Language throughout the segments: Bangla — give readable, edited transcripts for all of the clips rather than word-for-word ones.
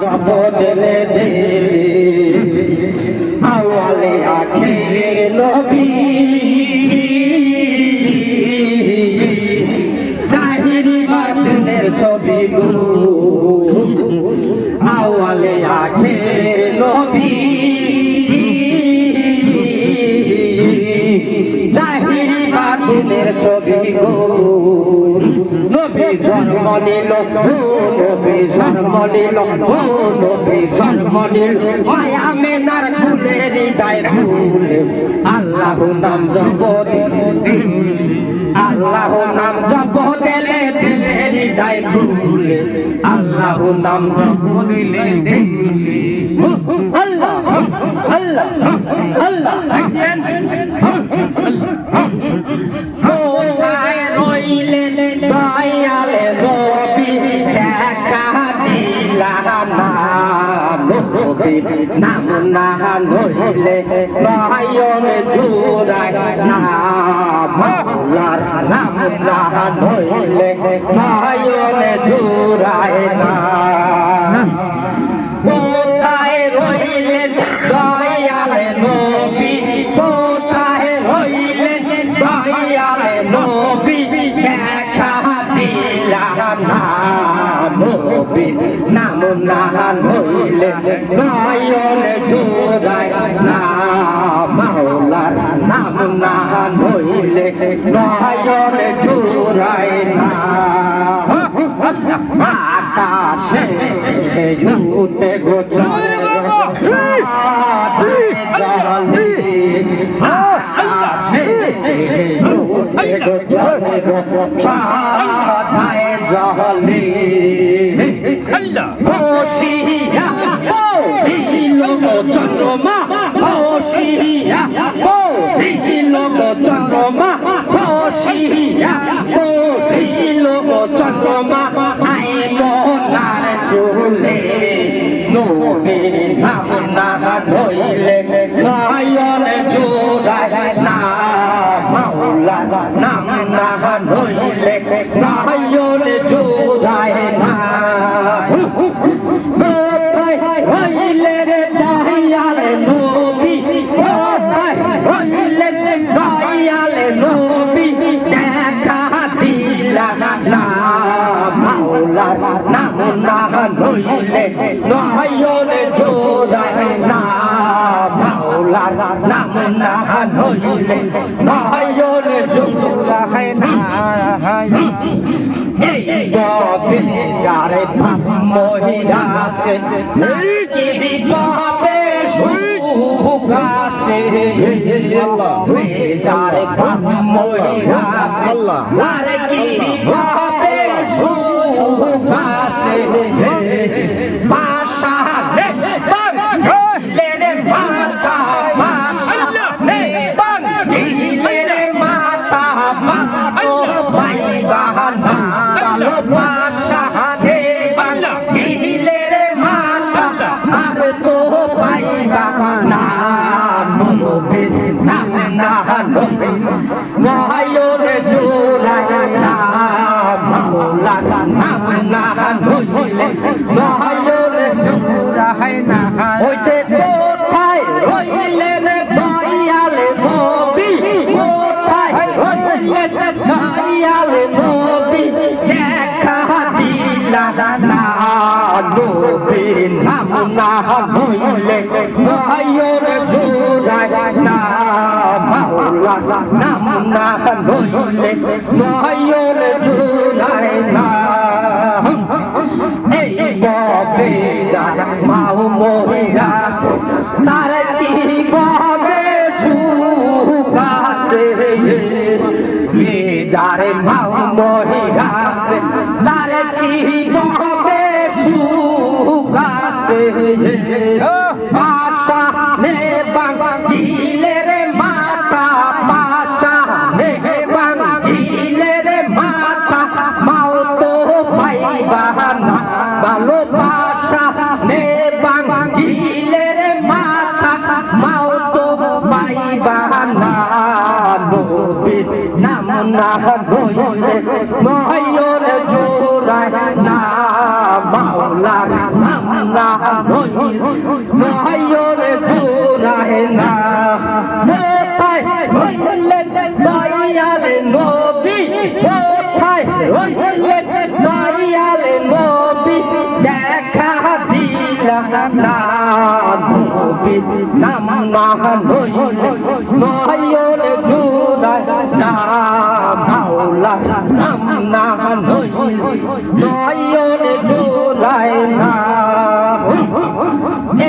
জপ দিলে দিলি আওয়ালে আখিরের নবী জাহিরি বাতিনের ছবি গো আওয়ালে আখিরের নবী জাহিরি বাতিনের ছবি গো নবী জন্ম নিল নবী জন্ম নিল নবী জন্ম নিল আমেনার কুলে হৃদয় ফুলে আল্লাহ নাম জপ আল্লাহ নাম জপ দিলে দিলে হৃদয় ফুলে আল্লাহ নাম জপ দিলে আল্লাহ আল্লাহ আল্লাহ কোথায় রইলেন দয়ালে নবী দেখা দিলা না নবীর নাম না লইলে নয়ন জুড়ায় না মাওলার নাম না লইলে নয়ন জুড়ায় না কোথায় রইলেন দয়ালে নবী কোথায় রইলেন দয়ালে নবী দেখা দিলা না নবীর নাম না লইলে নয়ন জোড়ায় না মাওলার নাম না লইলে নয়ন জোড়ায় না আকাশে জুতে গোচর জলে আকাশে জুতে গোচর সাদায় জলে বসিয়া দিল চন্দ্রমা বসিয়া দিল চন্দ্রমা বসিয়া দিল চন্দ্রমা আই মোনার তুলে নবীর নাম না লইলে নয়ন জোড়ায় না মাওলা নাম না লইলে নয়ন জোড়ায় না কোথায় রইলে রে দয়ালে নবী কোথায় রইলে দয়ালে নবী দেখা দিলা না মাওলার নাম না লইলে নয়ন জোড়ায় না মাওলার নাম না লইলে নয়ন জোড়ায় না এই গবে যারে পাপ মহিরাছে এই গবে সুগাছে যারে পাপ মহিরাছে আর কি গবে সুগাছে পাশা লে রে মাতা পাশা লে রে মাতা মাতো ভাই বাহানা ভালোবাসা দেবান দিলে রে মাতা আর তো পাইবা না নবীর নাম না লইলে নয়ন জোড়ায় না মাওলার নাম না লইলে নয়ন জোড়ায় না ওই যে কোথায় রইলেন দয়ালে নবী কোথায় রইলেন দয়ালে নবী দেখা দিলা না নবীর নাম না লইলে নয়ন জোড়ায় না মাওলার নাম না লইলে নয়ন জোড়ায় না এই গবে যারা মাও মহিরাছে তার জীবনে সুগাছে যারে মাও মহিরাছে তার জীবনে সুগাছে পাশা নে বাঙ্গিলে রে মাতা পাশা নে বাঙ্গিলে রে মাতা মাও তো পাইবা না ভালোবাসা নে বাঙ্গিলে রে মাতা মাও তো পাইবা না নবীর নাম না লইলে নয়ন জোড়ায় না মাওলার নাম না নইল নয়নে জোড়ায় না কোথায় হইলেন দয়াল নবী কোথায় হইলেন দয়াল নবী দেখা দিলা না নবী নাম না নইল নয়নে জোড়ায় না মাওলা নাম না নইল নয়নে জোড়ায় না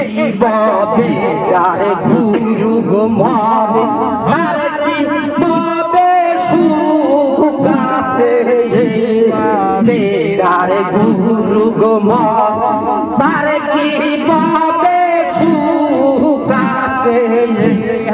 এই ববে যার গুরু গো মরে আর কি ববে সুগাছে বেচার গুরু গো মরে তার কি ববে সুগাছে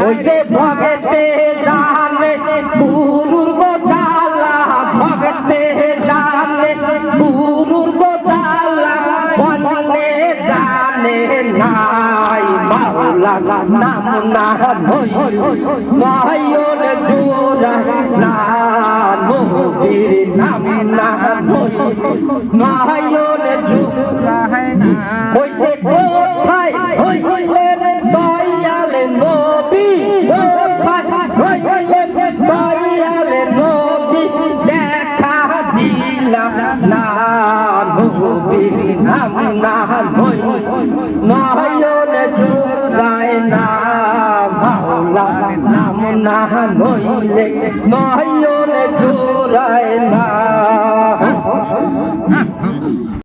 ওই যে ভগতে জানে গুরুর গো জালা ভগতে জানে গুরুর গো জালা বনে জানে নাই মাওলা নাম না নইল নয়ন জোড়া না নবীর নাম না নইল নয়ন জোড়া না ওই যে কোথায় হইলেন দয়াল নবী কোথায় হইলেন দয়াল নবী দেখা দিলা না নবীর নাম না নইল নয়ন জোড়ায় না মাওলা নাম না নইলে নয়ন জোড়ায় না